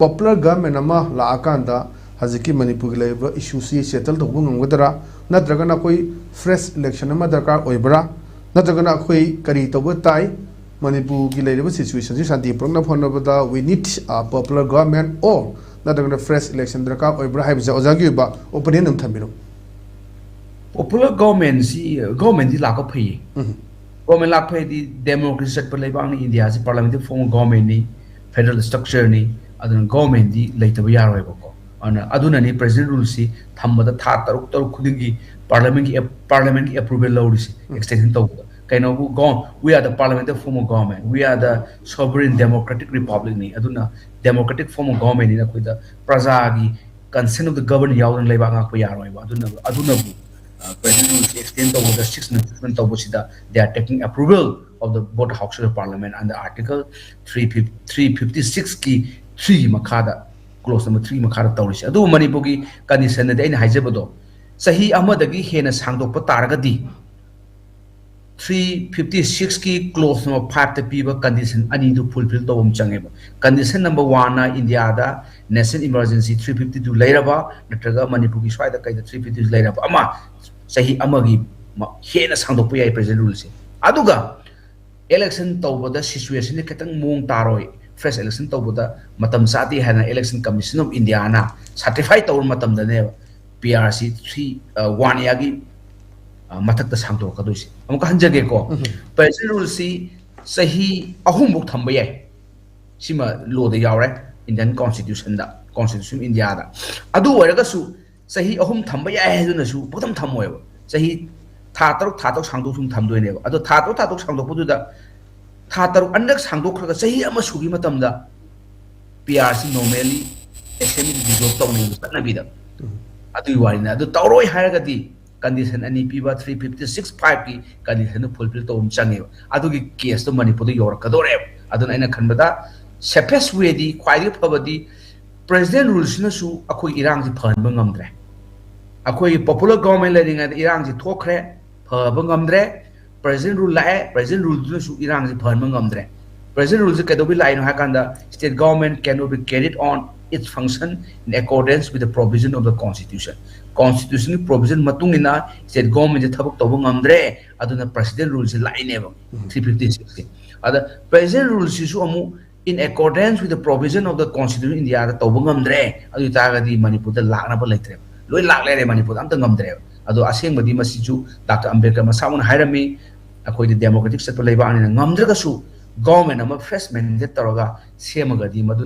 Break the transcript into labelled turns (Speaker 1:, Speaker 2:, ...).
Speaker 1: popular government ama la akanda haziki Manipur leibra issue si settle to ngamgadara natragana koi fresh election ama darkar oibra natragana koi kari to tai Manipur ki leibra situation si Santi puraknaba da we need a popular government or natragana fresh election darkar oibra haibja ojagi ba opinion nam thamiro
Speaker 2: popular government di laka phayi government lak phayi di democracy set par leibang ni India si parliamentary form government ni federal structure ni aduna government di leitaba yaroi ba ko ana aduna ni president rule si thambada tha taruk khudingi parliament ki approval lawri si extension to kaino go we are the parliamentary form of government, we are the sovereign democratic republic ni aduna democratic form of government ni na khoida praja gi consent of the government yawang leibang ak pa yaroi ba aduna president will extend over the 6 months of they are taking approval of the both house of parliament under article 356 ki 3 makada clause number 3 makada tawrisi adu Manipur gi condition na aina haijabado sahi amadagi hena sangdokpa taragadi 356 ki clause number 5 ta piba condition ani to fulfill tawum changeba condition number 1 na India da national emergency 352 lairaba natraga Manipur gi swaida kai 352 lairaba ama sahi amagi hena sangdokpa yai president rule se aduga election tawbada situation ni ketang mong taroi fresh election tawbada matam sati hana election commission of India na certify tawur matam da ne PRC 1 yagi mathak ta sangdo kadoisi amka hanjage ko president rule si sahi ahum buk thamba yai sima law da yawre Indian constitution India da adu waraga su sahi ahum thamba yai heduna su bodam thamoy sahi tha taruk sangdo sum thamdoi ne adu tha taruk sangdo pudu da tha taruk andak sangdo khraga sahi ama sugi matam da PRC normally assembly dissolve tawne na bida adu wari na adu tawroi haraga di condition ani piba 356.5 ki condition fulfill to change adu ki case to Manipur do yor kadore adu aina khanbada safest way di khwai phabadi president rules na su akoi irang ji phan bangamdre akoi popular government leading at irang ji thokre phabangamdre president rule la president rule na su irang ji phan bangamdre president rules ka do bi line ha kanda state government cannot be carried on its function in accordance with the provision of the constitutional provision matungina state government thabak tobo ngamdre aduna president rules line eba 356 ada president rules su amu in accordance with the provision of the constitution India da tobo ngamdre adu tagadi Manipur da lakna ba laitre loi laklere Manipur amta ngamdre adu aseng badi masiju Dr. Ambedkar masamun hairami akoi the democratic set pa leiba ani ngamdra ga su government ama fresh mandate taraga semaga di madu